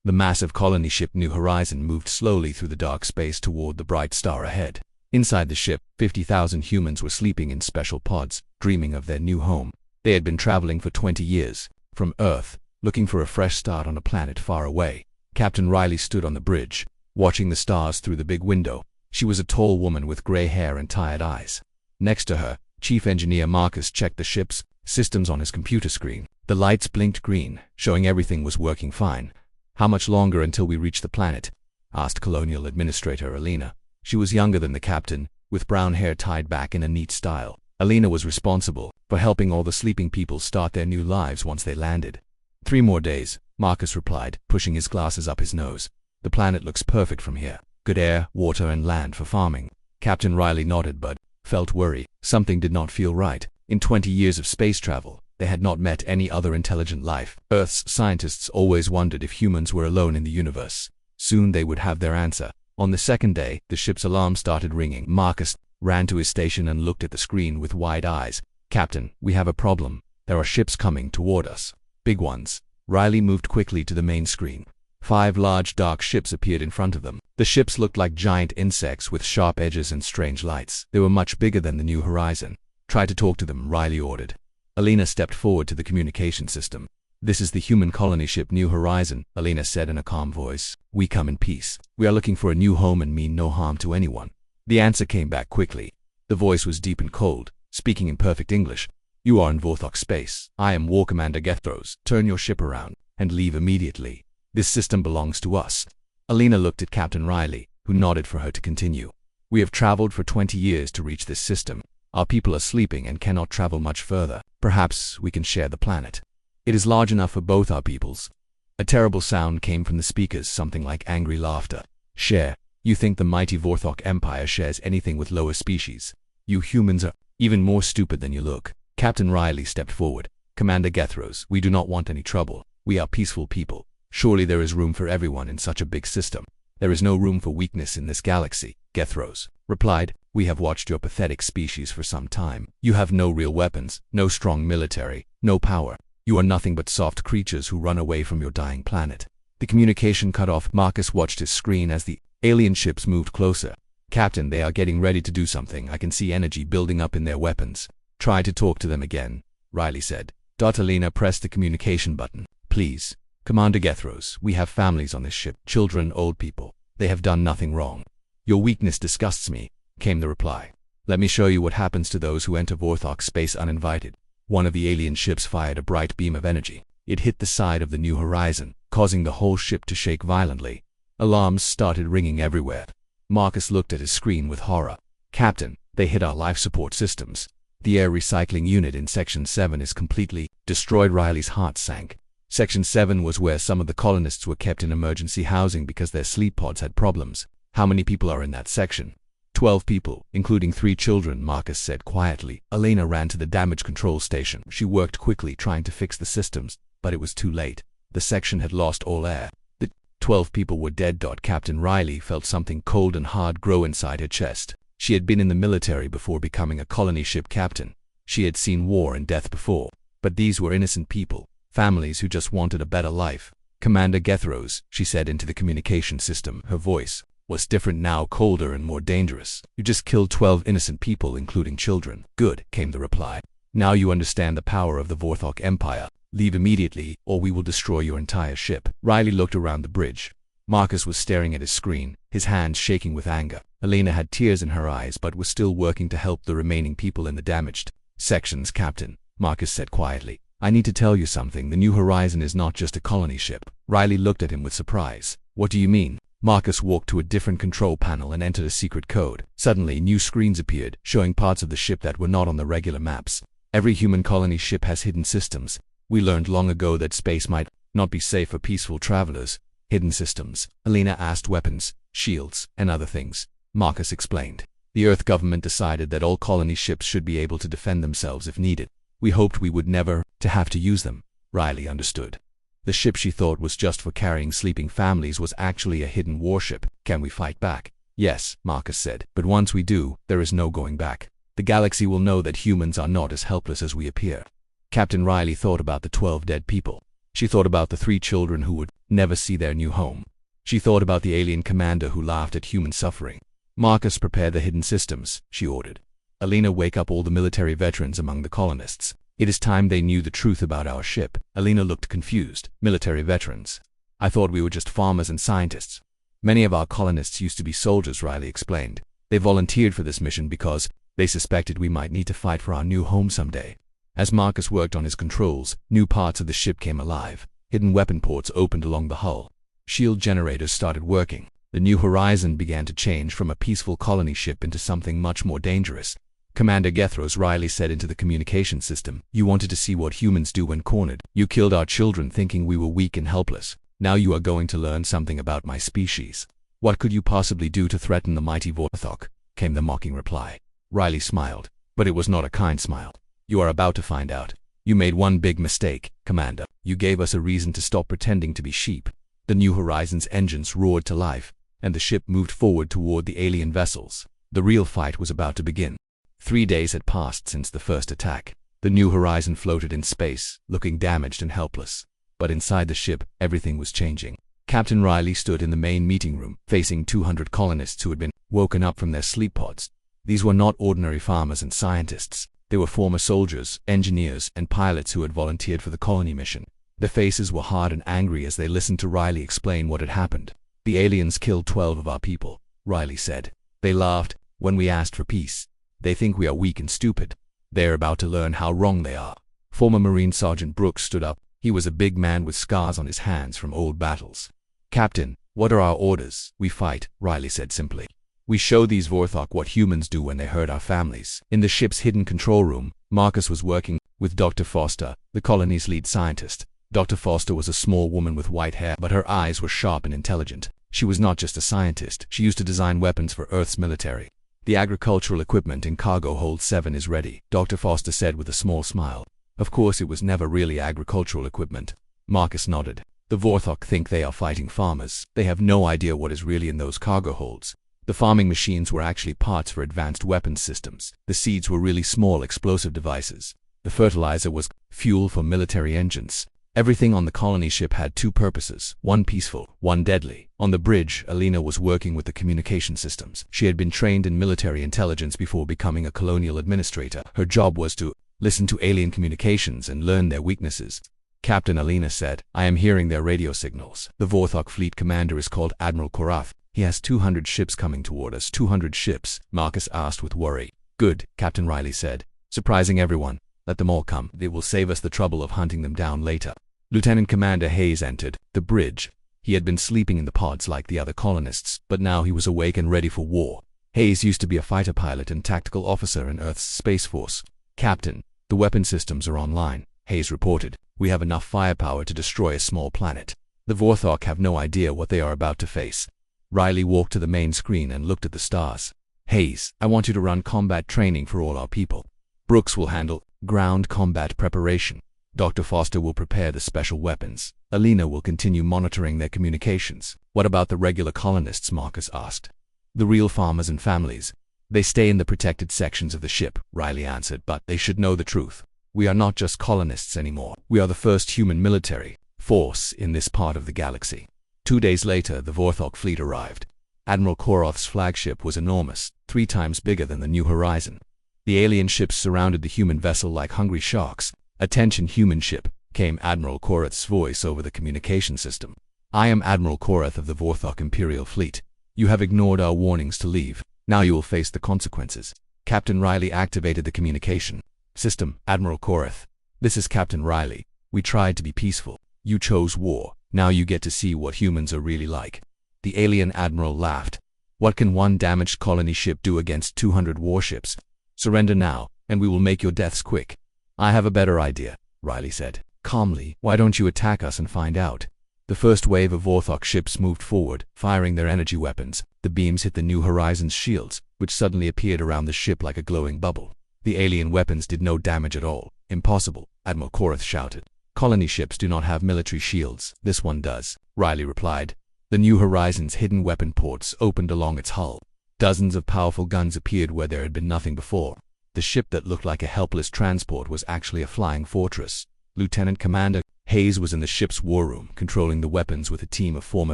The massive colony ship New Horizon moved slowly through the dark space toward the bright star ahead. Inside the ship, 50,000 humans were sleeping in special pods, dreaming of their new home. They had been traveling for 20 years, from Earth, looking for a fresh start on a planet far away. Captain Riley stood on the bridge, watching the stars through the big window. She was a tall woman with gray hair and tired eyes. Next to her, Chief Engineer Marcus checked the ship's systems on his computer screen. The lights blinked green, showing everything was working fine. "How much longer until we reach the planet?" asked Colonial Administrator Alina. She was younger than the captain, with brown hair tied back in a neat style. Alina was responsible for helping all the sleeping people start their new lives once they landed. 3 more days, Marcus replied, pushing his glasses up his nose. "The planet looks perfect from here. Good air, water, and land for farming." Captain Riley nodded but felt worry. Something did not feel right. In 20 years of space travel, they had not met any other intelligent life. Earth's scientists always wondered if humans were alone in the universe. Soon they would have their answer. On the second day, the ship's alarm started ringing. Marcus ran to his station and looked at the screen with wide eyes. "Captain, we have a problem. There are ships coming toward us. Big ones." Riley moved quickly to the main screen. 5 large dark ships appeared in front of them. The ships looked like giant insects with sharp edges and strange lights. They were much bigger than the New Horizon. "Try to talk to them," Riley ordered. Alina stepped forward to the communication system. "This is the human colony ship New Horizon," Alina said in a calm voice. "We come in peace. We are looking for a new home and mean no harm to anyone." The answer came back quickly. The voice was deep and cold, speaking in perfect English. "You are in Vorthok space. I am War Commander Gethros. Turn your ship around and leave immediately. This system belongs to us." Alina looked at Captain Riley, who nodded for her to continue. "We have traveled for 20 years to reach this system. Our people are sleeping and cannot travel much further. Perhaps we can share the planet. It is large enough for both our peoples." A terrible sound came from the speakers, something like angry laughter. "Share? You think the mighty Vorthok Empire shares anything with lower species? You humans are even more stupid than you look." Captain Riley stepped forward. "Commander Gethros, we do not want any trouble. We are peaceful people. Surely there is room for everyone in such a big system." "There is no room for weakness in this galaxy," Gethros replied. "We have watched your pathetic species for some time. You have no real weapons, no strong military, no power. You are nothing but soft creatures who run away from your dying planet." The communication cut off. Marcus watched his screen as the alien ships moved closer. "Captain, they are getting ready to do something. I can see energy building up in their weapons." "Try to talk to them again," Riley said. Alina pressed the communication button. "Please. Commander Gethros, we have families on this ship, children, old people. They have done nothing wrong." "Your weakness disgusts me," came the reply. "Let me show you what happens to those who enter Vorthok space uninvited." One of the alien ships fired a bright beam of energy. It hit the side of the New Horizon, causing the whole ship to shake violently. Alarms started ringing everywhere. Marcus looked at his screen with horror. "Captain, they hit our life support systems. The air recycling unit in Section 7 is completely destroyed." Riley's heart sank. Section 7 was where some of the colonists were kept in emergency housing because their sleep pods had problems. "How many people are in that section?" 12 people, including 3 children, Marcus said quietly. Alina ran to the damage control station. She worked quickly trying to fix the systems, but it was too late. The section had lost all air. The 12 people were dead. Captain Riley felt something cold and hard grow inside her chest. She had been in the military before becoming a colony ship captain. She had seen war and death before. But these were innocent people. Families who just wanted a better life. "Commander Gethros," she said into the communication system. Her voice was different now, colder and more dangerous. "You just killed 12 innocent people, including children." "Good," came the reply. "Now you understand the power of the Vorthok Empire. Leave immediately, or we will destroy your entire ship." Riley looked around the bridge. Marcus was staring at his screen, his hands shaking with anger. Alina had tears in her eyes but was still working to help the remaining people in the damaged sections. "Captain," Marcus said quietly, "I need to tell you something. The New Horizon is not just a colony ship." Riley looked at him with surprise. "What do you mean?" Marcus walked to a different control panel and entered a secret code. Suddenly, new screens appeared, showing parts of the ship that were not on the regular maps. "Every human colony ship has hidden systems. We learned long ago that space might not be safe for peaceful travelers." "Hidden systems?" Alina asked. "Weapons, shields, and other things," Marcus explained. "The Earth government decided that all colony ships should be able to defend themselves if needed. We hoped we would never have to use them." Riley understood. The ship she thought was just for carrying sleeping families was actually a hidden warship. "Can we fight back?" "Yes," Marcus said. "But once we do, there is no going back. The galaxy will know that humans are not as helpless as we appear." Captain Riley thought about the 12 dead people. She thought about the 3 children who would never see their new home. She thought about the alien commander who laughed at human suffering. Marcus, prepare the hidden systems, she ordered. Alina, wake up all the military veterans among the colonists. It is time they knew the truth about our ship. Alina looked confused. Military veterans? I thought we were just farmers and scientists. Many of our colonists used to be soldiers, Riley explained. They volunteered for this mission because they suspected we might need to fight for our new home someday. As Marcus worked on his controls, new parts of the ship came alive. Hidden weapon ports opened along the hull. Shield generators started working. The New Horizon began to change from a peaceful colony ship into something much more dangerous. Commander Gethros, Riley said into the communication system, you wanted to see what humans do when cornered. You killed our children thinking we were weak and helpless. Now you are going to learn something about my species. What could you possibly do to threaten the mighty Vorthok? Came the mocking reply. Riley smiled, but it was not a kind smile. You are about to find out. You made one big mistake, Commander. You gave us a reason to stop pretending to be sheep. The New Horizon's engines roared to life, and the ship moved forward toward the alien vessels. The real fight was about to begin. 3 days had passed since the first attack. The New Horizon floated in space, looking damaged and helpless. But inside the ship, everything was changing. Captain Riley stood in the main meeting room, facing 200 colonists who had been woken up from their sleep pods. These were not ordinary farmers and scientists. They were former soldiers, engineers, and pilots who had volunteered for the colony mission. Their faces were hard and angry as they listened to Riley explain what had happened. The aliens killed 12 of our people, Riley said. They laughed when we asked for peace. They think we are weak and stupid. They are about to learn how wrong they are. Former Marine Sergeant Brooks stood up. He was a big man with scars on his hands from old battles. Captain, what are our orders? We fight, Riley said simply. We show these Vorthok what humans do when they hurt our families. In the ship's hidden control room, Marcus was working with Dr. Foster, the colony's lead scientist. Dr. Foster was a small woman with white hair, but her eyes were sharp and intelligent. She was not just a scientist. She used to design weapons for Earth's military. The agricultural equipment in Cargo Hold 7 is ready, Dr. Foster said with a small smile. Of course, it was never really agricultural equipment. Marcus nodded. The Vorthok think they are fighting farmers. They have no idea what is really in those cargo holds. The farming machines were actually parts for advanced weapons systems. The seeds were really small explosive devices. The fertilizer was fuel for military engines. Everything on the colony ship had 2 purposes, one peaceful, one deadly. On the bridge, Alina was working with the communication systems. She had been trained in military intelligence before becoming a colonial administrator. Her job was to listen to alien communications and learn their weaknesses. Captain, Alina said, I am hearing their radio signals. The Vorthok fleet commander is called Admiral Korath. He has 200 ships coming toward us. 200 ships? Marcus asked with worry. Good, Captain Riley said, surprising everyone. Let them all come. They will save us the trouble of hunting them down later. Lieutenant Commander Hayes entered the bridge. He had been sleeping in the pods like the other colonists, but now he was awake and ready for war. Hayes used to be a fighter pilot and tactical officer in Earth's Space Force. Captain, the weapon systems are online, Hayes reported. We have enough firepower to destroy a small planet. The Vorthok have no idea what they are about to face. Riley walked to the main screen and looked at the stars. Hayes, I want you to run combat training for all our people. Brooks will handle ground combat preparation. Dr. Foster will prepare the special weapons. Alina will continue monitoring their communications. What about the regular colonists? Marcus asked. The real farmers and families. They stay in the protected sections of the ship, Riley answered, but they should know the truth. We are not just colonists anymore. We are the first human military force in this part of the galaxy. 2 days later, the Vorthok fleet arrived. Admiral Korath's flagship was enormous, 3 times bigger than the New Horizon. The alien ships surrounded the human vessel like hungry sharks. Attention, human ship, came Admiral Korath's voice over the communication system. I am Admiral Korath of the Vorthok Imperial Fleet. You have ignored our warnings to leave. Now you will face the consequences. Captain Riley activated the communication system. Admiral Korath, this is Captain Riley. We tried to be peaceful. You chose war. Now you get to see what humans are really like. The alien admiral laughed. What can one damaged colony ship do against 200 warships? Surrender now, and we will make your deaths quick. I have a better idea, Riley said calmly. Why don't you attack us and find out? The first wave of Vorthok ships moved forward, firing their energy weapons. The beams hit the New Horizon's shields, which suddenly appeared around the ship like a glowing bubble. The alien weapons did no damage at all. Impossible, Admiral Korath shouted. Colony ships do not have military shields. This one does, Riley replied. The New Horizon's hidden weapon ports opened along its hull. Dozens of powerful guns appeared where there had been nothing before. The ship that looked like a helpless transport was actually a flying fortress. Lieutenant Commander Hayes was in the ship's war room, controlling the weapons with a team of former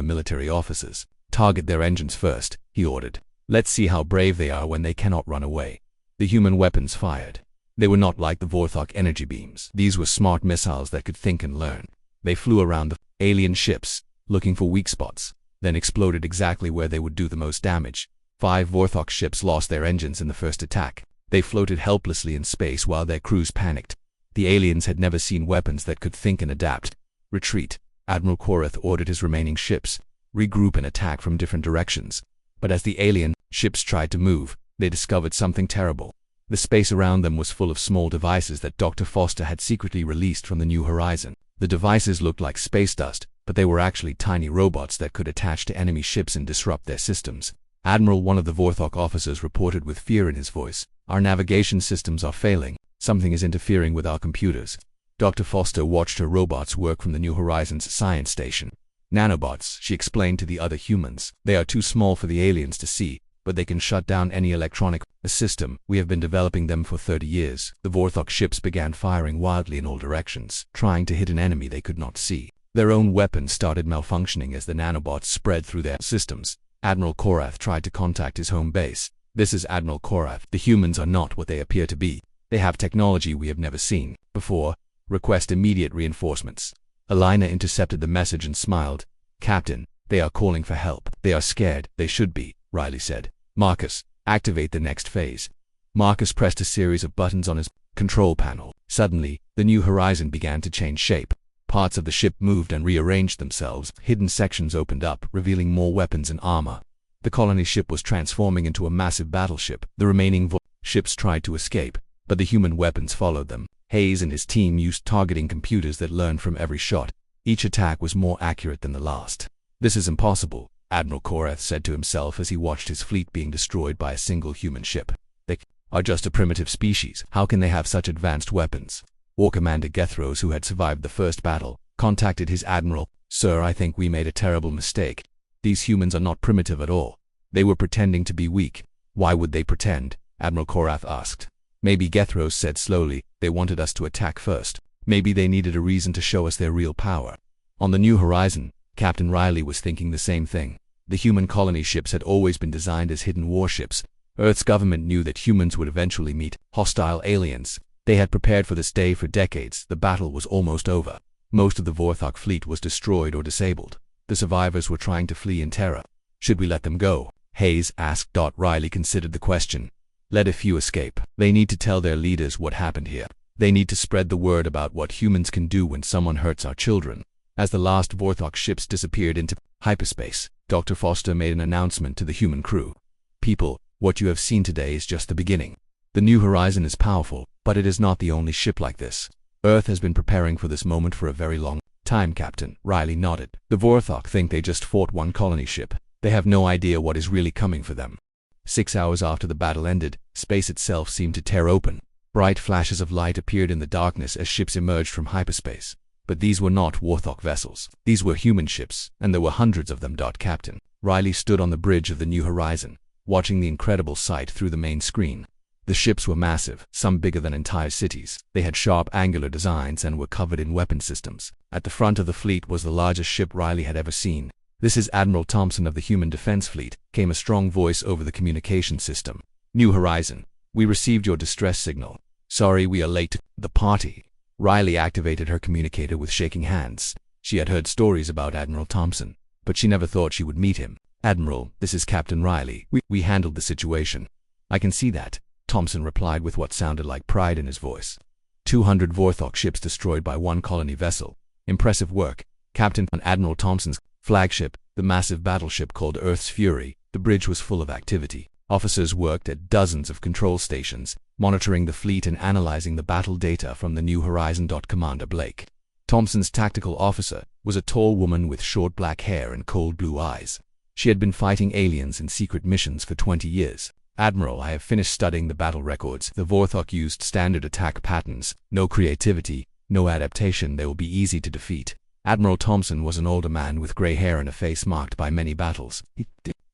military officers. "Target their engines first," he ordered. "Let's see how brave they are when they cannot run away." The human weapons fired. They were not like the Vorthok energy beams. These were smart missiles that could think and learn. They flew around the alien ships, looking for weak spots, then exploded exactly where they would do the most damage. 5 Vorthok ships lost their engines in the first attack. They floated helplessly in space while their crews panicked. The aliens had never seen weapons that could think and adapt. "Retreat." Admiral Korath ordered his remaining ships. "Regroup and attack from different directions." But as the alien ships tried to move, they discovered something terrible. The space around them was full of small devices that Dr. Foster had secretly released from the New Horizon. The devices looked like space dust, but they were actually tiny robots that could attach to enemy ships and disrupt their systems. "Admiral," one of the Vorthok officers reported with fear in his voice, "our navigation systems are failing. Something is interfering with our computers." Dr. Foster watched her robots work from the New Horizons science station. "Nanobots," she explained to the other humans. "They are too small for the aliens to see, but they can shut down any electronic system. We have been developing them for 30 years. The Vorthok ships began firing wildly in all directions, trying to hit an enemy they could not see. Their own weapons started malfunctioning as the nanobots spread through their systems. Admiral Korath tried to contact his home base. "This is Admiral Korath. The humans are not what they appear to be. They have technology we have never seen before. Request immediate reinforcements." Alina intercepted the message and smiled. "Captain, they are calling for help. They are scared." "They should be," Riley said. "Marcus, activate the next phase." Marcus pressed a series of buttons on his control panel. Suddenly, the New Horizon began to change shape. Parts of the ship moved and rearranged themselves. Hidden sections opened up, revealing more weapons and armor. The colony ship was transforming into a massive battleship. The remaining ships tried to escape, but the human weapons followed them. Hayes and his team used targeting computers that learned from every shot. Each attack was more accurate than the last. "This is impossible," Admiral Korath said to himself as he watched his fleet being destroyed by a single human ship. "They are just a primitive species. How can they have such advanced weapons?" War Commander Gethros, who had survived the first battle, contacted his admiral. "Sir, I think we made a terrible mistake. These humans are not primitive at all. They were pretending to be weak." "Why would they pretend?" Admiral Korath asked. "Maybe," Gethros said slowly, "they wanted us to attack first. Maybe they needed a reason to show us their real power." On the New Horizon, Captain Riley was thinking the same thing. The human colony ships had always been designed as hidden warships. Earth's government knew that humans would eventually meet hostile aliens. They had prepared for this day for decades. The battle was almost over. Most of the Vorthok fleet was destroyed or disabled. The survivors were trying to flee in terror. "Should we let them go?" Hayes asked. Riley considered the question. "Let a few escape. They need to tell their leaders what happened here. They need to spread the word about what humans can do when someone hurts our children." As the last Vorthok ships disappeared into hyperspace, Dr. Foster made an announcement to the human crew. "People, what you have seen today is just the beginning. The New Horizon is powerful, but it is not the only ship like this. Earth has been preparing for this moment for a very long time." Captain Riley nodded. "The Vorthok think they just fought one colony ship. They have no idea what is really coming for them." 6 hours after the battle ended, space itself seemed to tear open. Bright flashes of light appeared in the darkness as ships emerged from hyperspace. But these were not Vorthok vessels. These were human ships, and there were hundreds of them. Captain Riley stood on the bridge of the New Horizon, watching the incredible sight through the main screen. The ships were massive, some bigger than entire cities. They had sharp angular designs and were covered in weapon systems. At the front of the fleet was the largest ship Riley had ever seen. "This is Admiral Thompson of the Human Defense Fleet," came a strong voice over the communication system. "New Horizon, we received your distress signal. Sorry we are late to the party." Riley activated her communicator with shaking hands. She had heard stories about Admiral Thompson, but she never thought she would meet him. "Admiral, this is Captain Riley. We handled the situation." "I can see that," Thompson replied with what sounded like pride in his voice. 200 Vorthok ships destroyed by one colony vessel. Impressive work, Captain. On Admiral Thompson's flagship, the massive battleship called Earth's Fury, the bridge was full of activity. Officers worked at dozens of control stations, monitoring the fleet and analyzing the battle data from the New Horizon. Commander Blake, Thompson's tactical officer, was a tall woman with short black hair and cold blue eyes. She had been fighting aliens in secret missions for 20 years. "Admiral, I have finished studying the battle records. The Vorthok used standard attack patterns. No creativity, no adaptation. They will be easy to defeat." Admiral Thompson was an older man with gray hair and a face marked by many battles.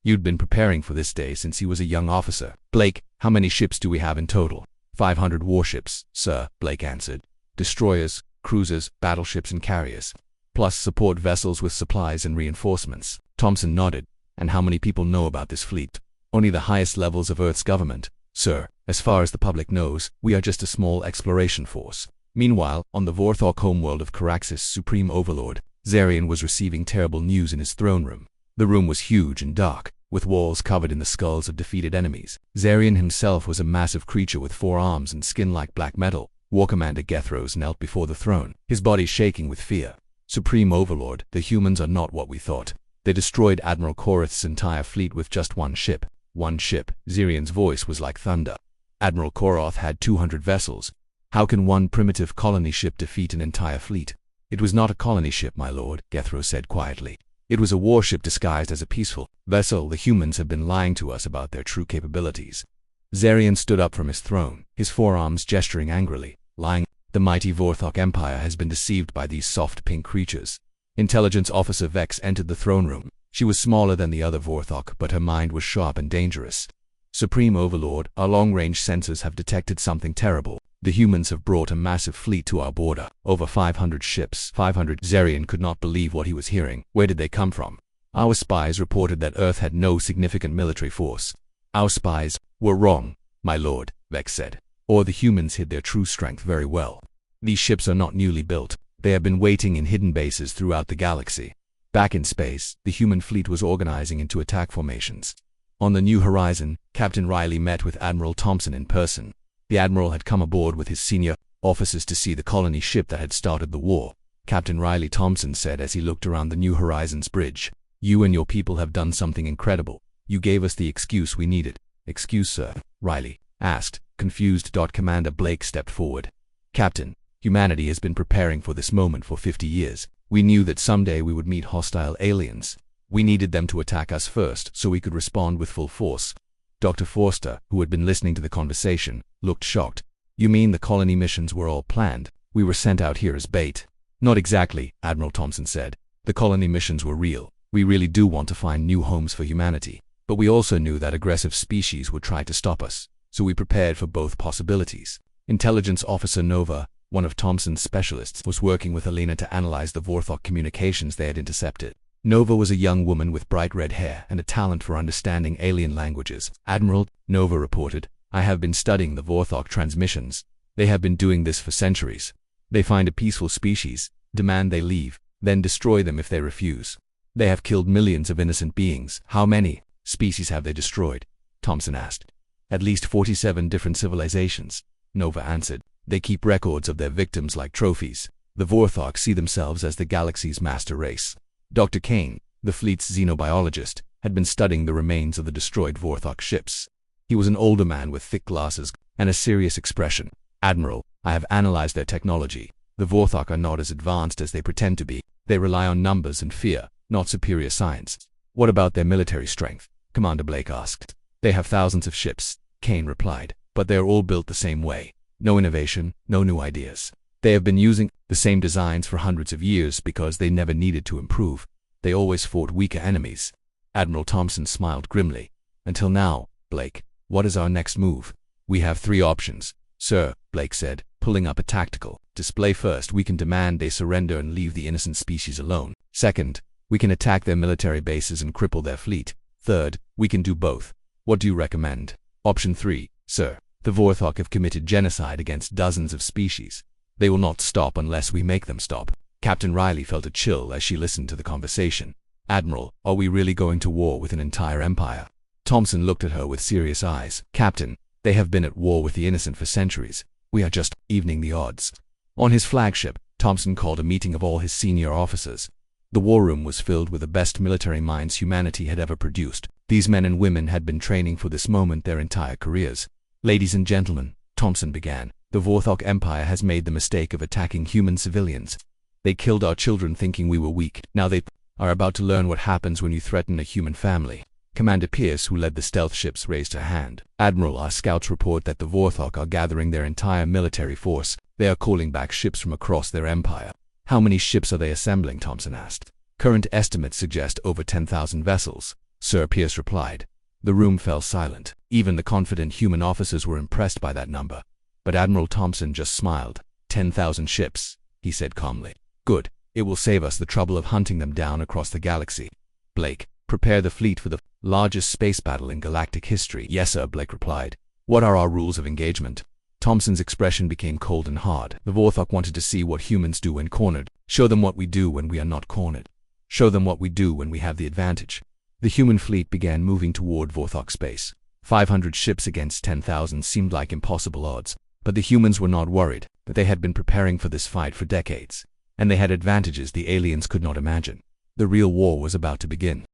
You'd been preparing for this day since he was a young officer. "Blake, how many ships do we have in total?" 500 warships, sir," Blake answered. "Destroyers, cruisers, battleships and carriers, plus support vessels with supplies and reinforcements. Thompson nodded. And how many people know about this fleet? Only the highest levels of Earth's government, sir. As far as the public knows, we are just a small exploration force. Meanwhile, on the Vorthok homeworld of Caraxes' supreme overlord, Zarian was receiving terrible news in his throne room. The room was huge and dark, with walls covered in the skulls of defeated enemies. Zarian himself was a massive creature with 4 arms and skin like black metal. War Commander Gethros knelt before the throne, his body shaking with fear. Supreme Overlord, the humans are not what we thought. They destroyed Admiral Korath's entire fleet with just 1 ship. 1 ship. Zarian's voice was like thunder. Admiral Korath had 200 vessels. How can 1 primitive colony ship defeat an entire fleet? It was not a colony ship, my lord, Gethros said quietly. It was a warship disguised as a peaceful vessel. The humans have been lying to us about their true capabilities. Zarian stood up from his throne, his forearms gesturing angrily. Lying. The mighty Vorthok Empire has been deceived by these soft pink creatures. Intelligence Officer Vex entered the throne room. She was smaller than the other Vorthok, but her mind was sharp and dangerous. Supreme Overlord, our long-range sensors have detected something terrible. The humans have brought a massive fleet to our border. Over 500 ships. 500. Zarian could not believe what he was hearing. Where did they come from? Our spies reported that Earth had no significant military force. Our spies were wrong, my lord, Vex said. Or the humans hid their true strength very well. These ships are not newly built. They have been waiting in hidden bases throughout the galaxy. Back in space, the human fleet was organizing into attack formations. On the New Horizon, Captain Riley met with Admiral Thompson in person. The Admiral had come aboard with his senior officers to see the colony ship that had started the war. Captain Riley Thompson said as he looked around the New Horizons bridge, "You and your people have done something incredible. You gave us the excuse we needed." "Excuse, sir?" Riley asked. Confused. Commander Blake stepped forward. "Captain, humanity has been preparing for this moment for 50 years. We knew that someday we would meet hostile aliens. We needed them to attack us first so we could respond with full force." Dr. Forster, who had been listening to the conversation, looked shocked. "You mean the colony missions were all planned? We were sent out here as bait?" "Not exactly," Admiral Thompson said. "The colony missions were real. We really do want to find new homes for humanity. But we also knew that aggressive species would try to stop us, so we prepared for both possibilities." Intelligence Officer Nova, one of Thompson's specialists, was working with Elena to analyze the Vorthok communications they had intercepted. Nova was a young woman with bright red hair and a talent for understanding alien languages. "Admiral," Nova reported, "I have been studying the Vorthok transmissions. They have been doing this for centuries. They find a peaceful species, demand they leave, then destroy them if they refuse. They have killed millions of innocent beings." "How many species have they destroyed?" Thompson asked. "At least 47 different civilizations," Nova answered. "They keep records of their victims like trophies. The Vorthok see themselves as the galaxy's master race." Dr. Kane, the fleet's xenobiologist, had been studying the remains of the destroyed Vorthok ships. He was an older man with thick glasses and a serious expression. "Admiral, I have analyzed their technology. The Vorthok are not as advanced as they pretend to be. They rely on numbers and fear, not superior science." "What about their military strength?" Commander Blake asked. "They have thousands of ships," Kane replied, "but they are all built the same way. No innovation, no new ideas. They have been using the same designs for hundreds of years because they never needed to improve. They always fought weaker enemies." Admiral Thompson smiled grimly. "Until now, Blake. What is our next move?" "We have 3 options, sir," Blake said, pulling up a tactical display. "First, we can demand they surrender and leave the innocent species alone. Second, we can attack their military bases and cripple their fleet. Third, we can do both. What do you recommend?" "Option 3, sir. The Vorthok have committed genocide against dozens of species. They will not stop unless we make them stop." Captain Riley felt a chill as she listened to the conversation. "Admiral, are we really going to war with an entire empire?" Thompson looked at her with serious eyes. "Captain, they have been at war with the innocent for centuries. We are just evening the odds." On his flagship, Thompson called a meeting of all his senior officers. The war room was filled with the best military minds humanity had ever produced. These men and women had been training for this moment their entire careers. "Ladies and gentlemen," Thompson began, "the Vorthok Empire has made the mistake of attacking human civilians. They killed our children thinking we were weak. Now they are about to learn what happens when you threaten a human family." Commander Pierce, who led the stealth ships, raised her hand. "Admiral, our scouts report that the Vorthok are gathering their entire military force. They are calling back ships from across their empire." "How many ships are they assembling?" Thompson asked. "Current estimates suggest over 10,000 vessels," Sir Pierce replied. The room fell silent. Even the confident human officers were impressed by that number. But Admiral Thompson just smiled. 10,000 ships, he said calmly. Good. It will save us the trouble of hunting them down across the galaxy. Blake, prepare the fleet for the largest space battle in galactic history. Yes, sir, Blake replied. What are our rules of engagement? Thompson's expression became cold and hard. The Vorthok wanted to see what humans do when cornered. Show them what we do when we are not cornered. Show them what we do when we have the advantage. The human fleet began moving toward Vorthok space. 500 ships against 10,000 seemed like impossible odds, but the humans were not worried. They had been preparing for this fight for decades, and they had advantages the aliens could not imagine. The real war was about to begin.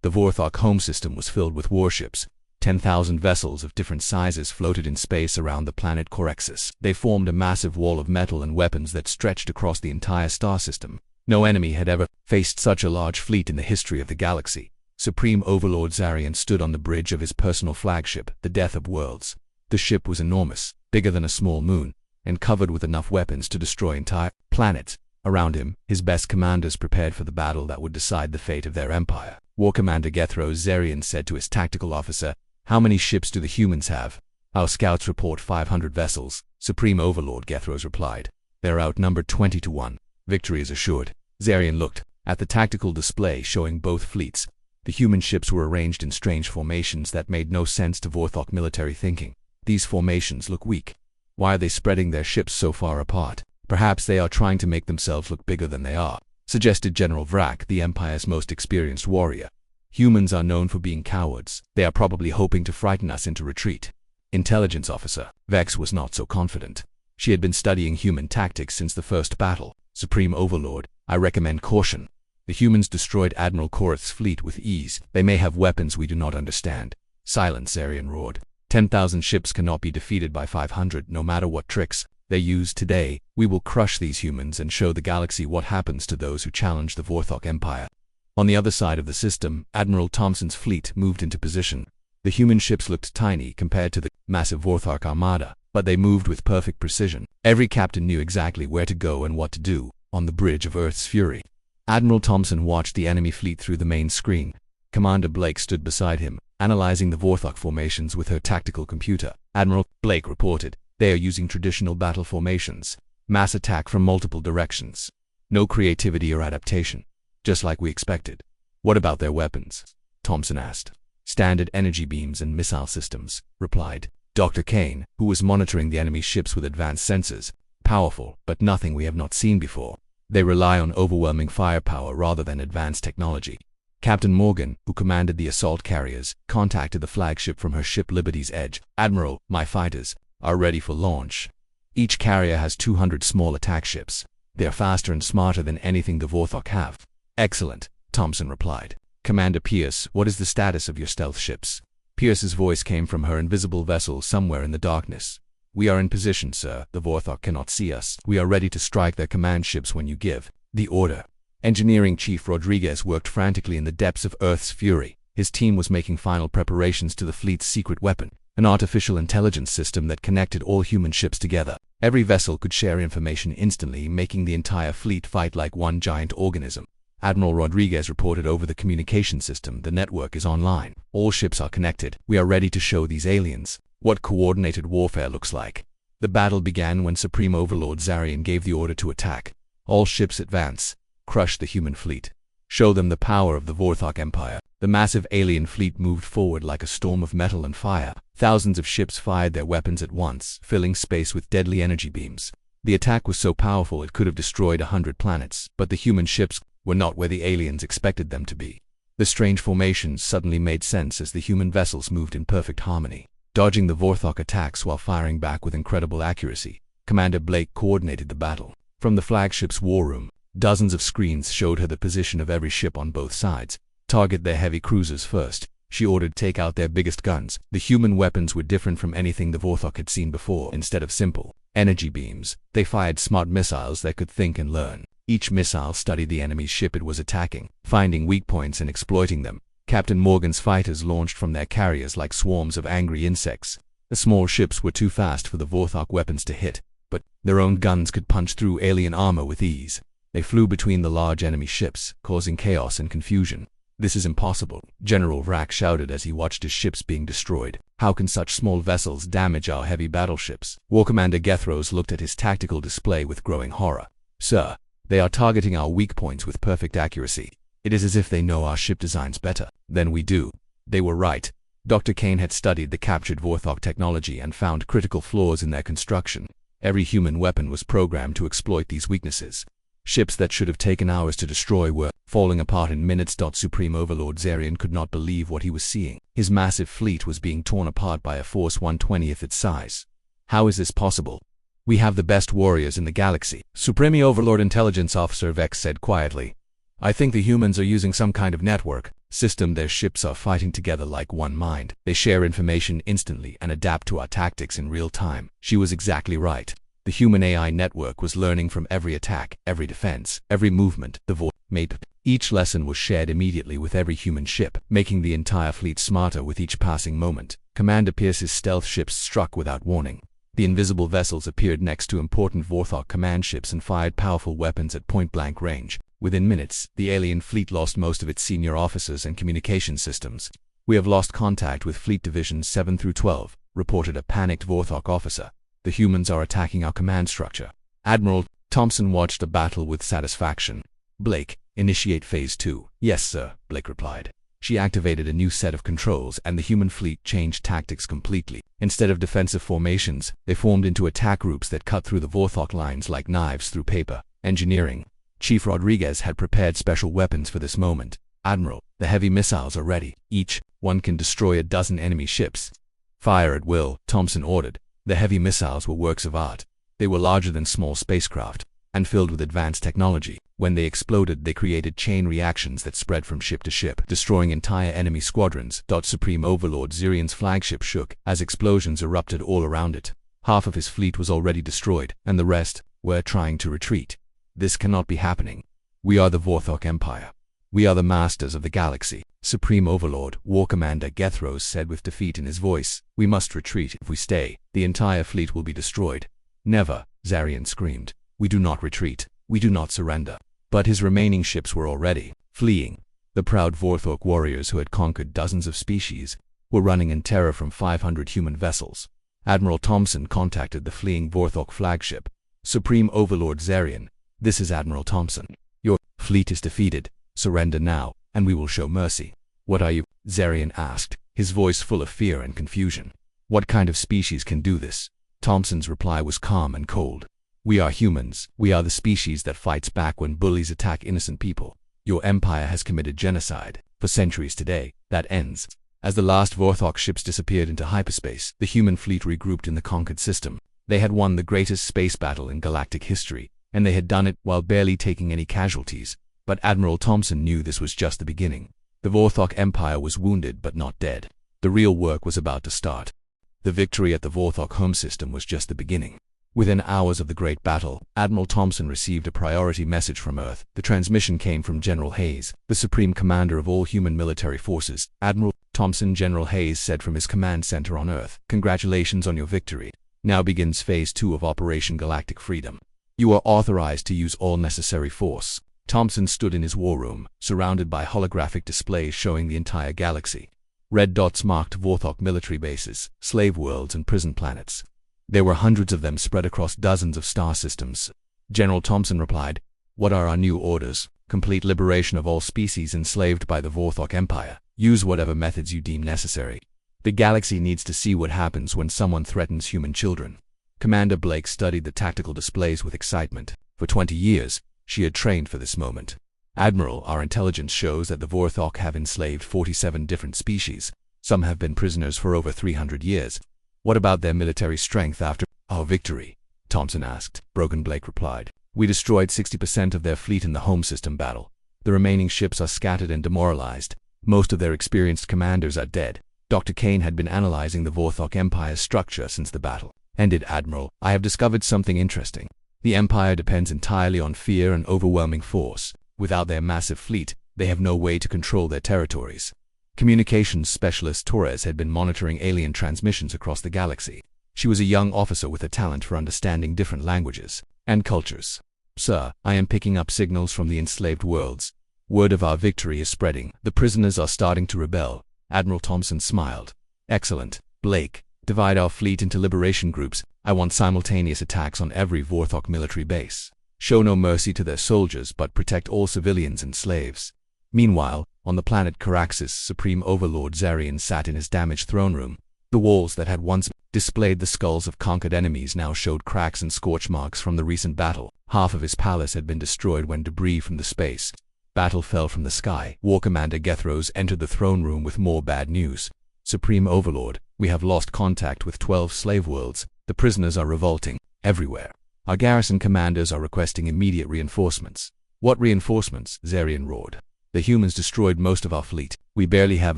The Vorthok home system was filled with warships. 10,000 vessels of different sizes floated in space around the planet Corexis. They formed a massive wall of metal and weapons that stretched across the entire star system. No enemy had ever faced such a large fleet in the history of the galaxy. Supreme Overlord Zarian stood on the bridge of his personal flagship, the Death of Worlds. The ship was enormous, bigger than a small moon, and covered with enough weapons to destroy entire planets. Around him, his best commanders prepared for the battle that would decide the fate of their empire. War Commander Gethros Zarian said to his tactical officer, "How many ships do the humans have?" "Our scouts report 500 vessels," Supreme Overlord Gethros replied. "They are outnumbered 20 to 1. Victory is assured." Zarian looked at the tactical display showing both fleets. The human ships were arranged in strange formations that made no sense to Vorthok military thinking. These formations look weak. Why are they spreading their ships so far apart? Perhaps they are trying to make themselves look bigger than they are, suggested General Vrak, the Empire's most experienced warrior. Humans are known for being cowards. They are probably hoping to frighten us into retreat. Intelligence officer Vex was not so confident. She had been studying human tactics since the first battle. Supreme Overlord, I recommend caution. The humans destroyed Admiral Korith's fleet with ease. They may have weapons we do not understand. Silence, Zarian roared. 10,000 ships cannot be defeated by 500, no matter what tricks they use today. We will crush these humans and show the galaxy what happens to those who challenge the Vorthok Empire. On the other side of the system, Admiral Thompson's fleet moved into position. The human ships looked tiny compared to the massive Vorthok armada, but they moved with perfect precision. Every captain knew exactly where to go and what to do. On the bridge of Earth's Fury, Admiral Thompson watched the enemy fleet through the main screen. Commander Blake stood beside him, analyzing the Vorthok formations with her tactical computer. Admiral Blake reported, "They are using traditional battle formations. Mass attack from multiple directions. No creativity or adaptation. Just like we expected." "What about their weapons?" Thompson asked. "Standard energy beams and missile systems," replied Dr. Kane, who was monitoring the enemy ships with advanced sensors. "Powerful, but nothing we have not seen before. They rely on overwhelming firepower rather than advanced technology." Captain Morgan, who commanded the assault carriers, contacted the flagship from her ship Liberty's Edge. "Admiral, my fighters are ready for launch. Each carrier has 200 small attack ships. They are faster and smarter than anything the Vorthok have." "Excellent," Thompson replied. "Commander Pierce, what is the status of your stealth ships?" Pierce's voice came from her invisible vessel somewhere in the darkness. "We are in position, sir. The Vorthok cannot see us. We are ready to strike their command ships when you give the order." Engineering Chief Rodriguez worked frantically in the depths of Earth's Fury. His team was making final preparations to the fleet's secret weapon, an artificial intelligence system that connected all human ships together. Every vessel could share information instantly, making the entire fleet fight like one giant organism. Admiral Rodriguez reported over the communication system, "The network is online. All ships are connected. We are ready to show these aliens what coordinated warfare looks like." The battle began when Supreme Overlord Zarian gave the order to attack. "All ships advance. Crush the human fleet. Show them the power of the Vorthok Empire." The massive alien fleet moved forward like a storm of metal and fire. Thousands of ships fired their weapons at once, filling space with deadly energy beams. The attack was so powerful it could have destroyed 100 planets, but the human ships were not where the aliens expected them to be. The strange formations suddenly made sense as the human vessels moved in perfect harmony, dodging the Vorthok attacks while firing back with incredible accuracy. Commander Blake coordinated the battle. From the flagship's war room, dozens of screens showed her the position of every ship on both sides. "Target their heavy cruisers first," she ordered. "Take out their biggest guns." The human weapons were different from anything the Vorthok had seen before. Instead of simple energy beams, they fired smart missiles that could think and learn. Each missile studied the enemy's ship it was attacking, finding weak points and exploiting them. Captain Morgan's fighters launched from their carriers like swarms of angry insects. The small ships were too fast for the Vorthok weapons to hit, but their own guns could punch through alien armor with ease. They flew between the large enemy ships, causing chaos and confusion. "This is impossible," General Vrak shouted as he watched his ships being destroyed. "How can such small vessels damage our heavy battleships?" War Commander Gethros looked at his tactical display with growing horror. Sir, they are targeting our weak points with perfect accuracy. It is as if they know our ship designs better than we do. They were right. Dr. Kane had studied the captured Vorthok technology and found critical flaws in their construction. Every human weapon was programmed to exploit these weaknesses. Ships that should have taken hours to destroy were falling apart in minutes. Supreme Overlord Zarian could not believe what he was seeing. His massive fleet was being torn apart by a force 1/20th its size. How is this possible? We have the best warriors in the galaxy, Supreme Overlord Intelligence Officer Vex said quietly. I think the humans are using some kind of network system. Their ships are fighting together like one mind. They share information instantly and adapt to our tactics in real time. She was exactly right. The human AI network was learning from every attack, every defense, every movement the Vorthok made. Each lesson was shared immediately with every human ship, making the entire fleet smarter with each passing moment. Commander Pierce's stealth ships struck without warning. The invisible vessels appeared next to important Vorthok command ships and fired powerful weapons at point-blank range. Within minutes, the alien fleet lost most of its senior officers and communication systems. We have lost contact with Fleet Divisions 7 through 12, reported a panicked Vorthok officer. The humans are attacking our command structure. Admiral Thompson watched the battle with satisfaction. Blake, initiate Phase 2. Yes, sir, Blake replied. She activated a new set of controls and the human fleet changed tactics completely. Instead of defensive formations, they formed into attack groups that cut through the Vorthok lines like knives through paper. Engineering. Chief Rodriguez had prepared special weapons for this moment. Admiral, the heavy missiles are ready. Each one can destroy a dozen enemy ships. Fire at will, Thompson ordered. The heavy missiles were works of art. They were larger than small spacecraft and filled with advanced technology. When they exploded, they created chain reactions that spread from ship to ship, destroying entire enemy squadrons. Supreme Overlord Zarian's flagship shook as explosions erupted all around it. Half of his fleet was already destroyed, and the rest were trying to retreat. This cannot be happening. We are the Vorthok Empire. We are the masters of the galaxy. Supreme Overlord, War Commander Gethros said with defeat in his voice. We must retreat. If we stay, the entire fleet will be destroyed. Never, Zarian screamed. We do not retreat. We do not surrender. But his remaining ships were already fleeing. The proud Vorthok warriors who had conquered dozens of species were running in terror from 500 human vessels. Admiral Thompson contacted the fleeing Vorthok flagship. Supreme Overlord Zarian, this is Admiral Thompson. Your fleet is defeated. Surrender now, and we will show mercy. What are you? Zarian asked, his voice full of fear and confusion. What kind of species can do this? Thompson's reply was calm and cold. We are humans. We are the species that fights back when bullies attack innocent people. Your empire has committed genocide. For centuries today, that ends. As the last Vorthok ships disappeared into hyperspace, the human fleet regrouped in the conquered system. They had won the greatest space battle in galactic history, and they had done it while barely taking any casualties. But Admiral Thompson knew this was just the beginning. The Vorthok Empire was wounded but not dead. The real work was about to start. The victory at the Vorthok home system was just the beginning. Within hours of the great battle, Admiral Thompson received a priority message from Earth. The transmission came from General Hayes, the supreme commander of all human military forces. Admiral Thompson, General Hayes said from his command center on Earth, "Congratulations on your victory. Now begins Phase 2 of Operation Galactic Freedom. You are authorized to use all necessary force." Thompson stood in his war room, surrounded by holographic displays showing the entire galaxy. Red dots marked Vorthok military bases, slave worlds, and prison planets. There were hundreds of them spread across dozens of star systems. General Thompson replied, "What are our new orders? Complete liberation of all species enslaved by the Vorthok Empire. Use whatever methods you deem necessary. The galaxy needs to see what happens when someone threatens human children." Commander Blake studied the tactical displays with excitement. For 20 years, she had trained for this moment. "Admiral, our intelligence shows that the Vorthok have enslaved 47 different species. Some have been prisoners for over 300 years. What about their military strength after our victory?" Thompson asked. Broken Blake replied, "We destroyed 60% of their fleet in the home system battle. The remaining ships are scattered and demoralized. Most of their experienced commanders are dead." Dr. Kane had been analyzing the Vorthok Empire's structure since the battle. "Ended, Admiral. I have discovered something interesting. The Empire depends entirely on fear and overwhelming force. Without their massive fleet, they have no way to control their territories." Communications specialist Torres had been monitoring alien transmissions across the galaxy. She was a young officer with a talent for understanding different languages and cultures. "Sir, I am picking up signals from the enslaved worlds. Word of our victory is spreading. The prisoners are starting to rebel." Admiral Thompson smiled. "Excellent. Blake, divide our fleet into liberation groups. I want simultaneous attacks on every Vorthok military base." show no mercy to their soldiers but protect all civilians and slaves. Meanwhile, on the planet Caraxes, Supreme Overlord Zarian sat in his damaged throne room. The walls that had once displayed the skulls of conquered enemies now showed cracks and scorch marks from the recent battle. Half of his palace had been destroyed when debris from the space battle fell from the sky. War Commander Gethros entered the throne room with more bad news. Supreme Overlord, we have lost contact with 12 slave worlds. The prisoners are revolting everywhere. Our garrison commanders are requesting immediate reinforcements. What reinforcements? Zarian roared. The humans destroyed most of our fleet. We barely have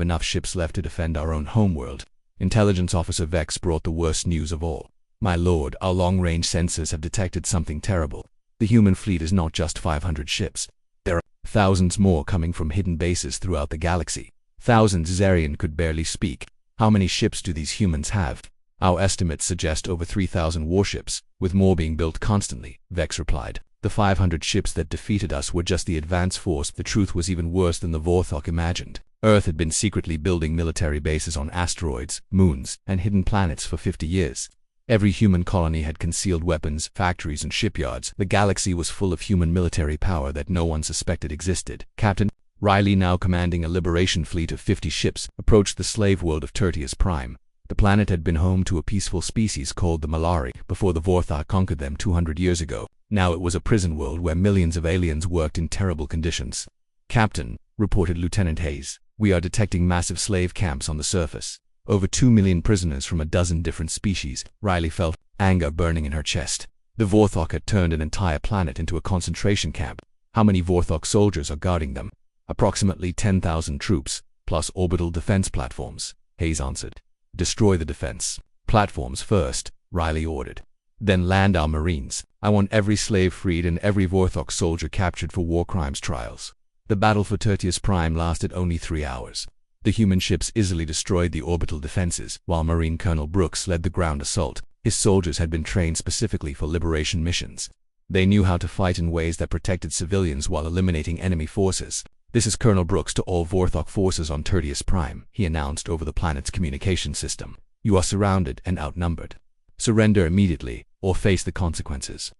enough ships left to defend our own homeworld. Intelligence Officer Vex brought the worst news of all. My lord, our long-range sensors have detected something terrible. The human fleet is not just 500 ships. There are thousands more coming from hidden bases throughout the galaxy. Thousands. Zarian could barely speak. How many ships do these humans have? Our estimates suggest over 3,000 warships, with more being built constantly, Vex replied. The 500 ships that defeated us were just the advance force. The truth was even worse than the Vorthok imagined. Earth had been secretly building military bases on asteroids, moons, and hidden planets for 50 years. Every human colony had concealed weapons, factories, and shipyards. The galaxy was full of human military power that no one suspected existed. Captain Riley, now commanding a liberation fleet of 50 ships, approached the slave world of Tertius Prime. The planet had been home to a peaceful species called the Malari before the Vorthok conquered them 200 years ago. Now it was a prison world where millions of aliens worked in terrible conditions. Captain, reported Lieutenant Hayes, we are detecting massive slave camps on the surface. Over 2 million prisoners from a dozen different species. Riley felt anger burning in her chest. The Vorthok had turned an entire planet into a concentration camp. How many Vorthok soldiers are guarding them? Approximately 10,000 troops, plus orbital defense platforms, Hayes answered. Destroy the defense platforms first, Riley ordered. Then land our marines. I want every slave freed and every Vorthok soldier captured for war crimes trials. The battle for Tertius Prime lasted only 3 hours. The human ships easily destroyed the orbital defenses, while Marine Colonel Brooks led the ground assault. His soldiers had been trained specifically for liberation missions. They knew how to fight in ways that protected civilians while eliminating enemy forces. This is Colonel Brooks to all Vorthok forces on Tertius Prime, he announced over the planet's communication system. You are surrounded and outnumbered. Surrender immediately, or face the consequences.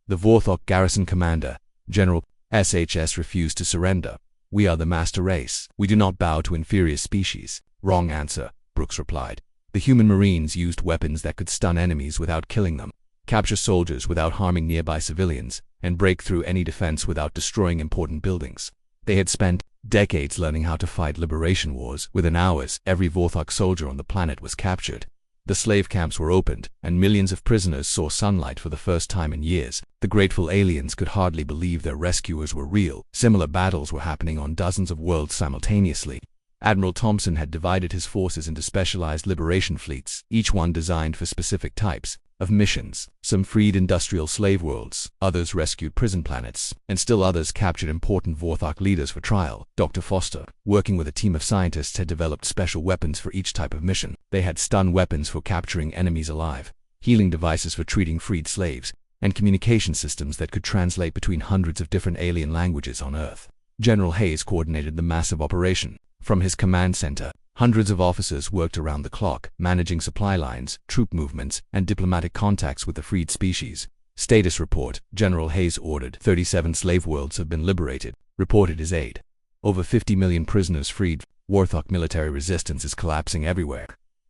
The Vorthok garrison commander, General SHS, refused to surrender. We are the master race. We do not bow to inferior species. Wrong answer, Brooks replied. The human marines used weapons that could stun enemies without killing them, capture soldiers without harming nearby civilians, and break through any defense without destroying important buildings. They had spent decades learning how to fight liberation wars. Within hours, every Vorthok soldier on the planet was captured. The slave camps were opened, and millions of prisoners saw sunlight for the first time in years. The grateful aliens could hardly believe their rescuers were real. Similar battles were happening on dozens of worlds simultaneously. Admiral Thompson had divided his forces into specialized liberation fleets, each one designed for specific types of missions. Some freed industrial slave worlds, others rescued prison planets, and still others captured important Vorthok leaders for trial. Dr. Foster, working with a team of scientists, had developed special weapons for each type of mission. They had stun weapons for capturing enemies alive, healing devices for treating freed slaves, and communication systems that could translate between hundreds of different alien languages on Earth. General Hayes coordinated the massive operation. From his command center, hundreds of officers worked around the clock, managing supply lines, troop movements, and diplomatic contacts with the freed species. Status report, General Hayes ordered. 37 slave worlds have been liberated, reported his aide. Over 50 million prisoners freed. Vorthok military resistance is collapsing everywhere.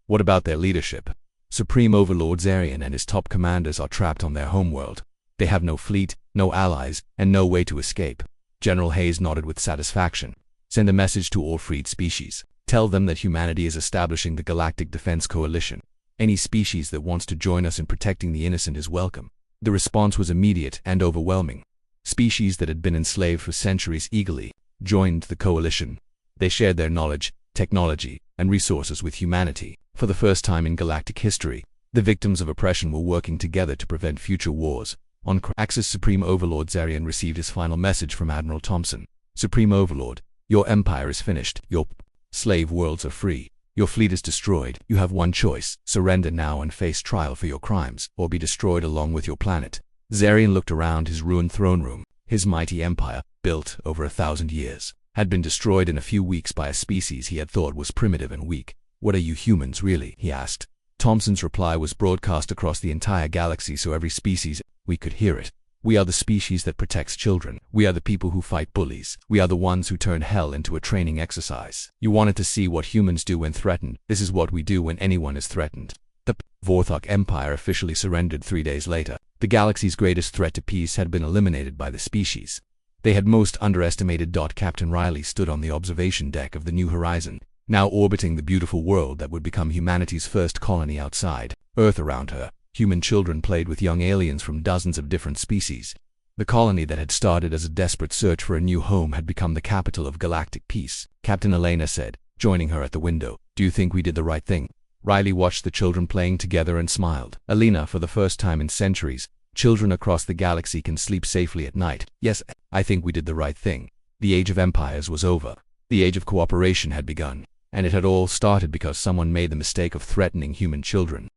What about their leadership? Supreme Overlord Zarian and his top commanders are trapped on their homeworld. They have no fleet, no allies, and no way to escape. General Hayes nodded with satisfaction. Send a message to all freed species. Tell them that humanity is establishing the Galactic Defense Coalition. Any species that wants to join us in protecting the innocent is welcome. The response was immediate and overwhelming. Species that had been enslaved for centuries eagerly joined the coalition. They shared their knowledge, technology, and resources with humanity. For the first time in galactic history, the victims of oppression were working together to prevent future wars. On Caraxes, Supreme Overlord Zarian received his final message from Admiral Thompson. Supreme Overlord, your empire is finished. Your slave worlds are free. Your fleet is destroyed. You have one choice. Surrender now and face trial for your crimes, or be destroyed along with your planet. Zarian looked around his ruined throne room. His mighty empire, built over 1,000 years, had been destroyed in a few weeks by a species he had thought was primitive and weak. What are you humans really? He asked. Thompson's reply was broadcast across the entire galaxy so every species we could hear it. We are the species that protects children. We are the people who fight bullies. We are the ones who turn hell into a training exercise. You wanted to see what humans do when threatened. This is what we do when anyone is threatened. The Vorthok Empire officially surrendered 3 days later. The galaxy's greatest threat to peace had been eliminated by the species. They had most underestimated. Captain Riley stood on the observation deck of the New Horizon, now orbiting the beautiful world that would become humanity's first colony outside Earth. Around her, human children played with young aliens from dozens of different species. The colony that had started as a desperate search for a new home had become the capital of galactic peace. Captain Elena said, joining her at the window, "Do you think we did the right thing?" Riley watched the children playing together and smiled. "Elena, for the first time in centuries, children across the galaxy can sleep safely at night. Yes, I think we did the right thing. The age of empires was over. The age of cooperation had begun. And it had all started because someone made the mistake of threatening human children.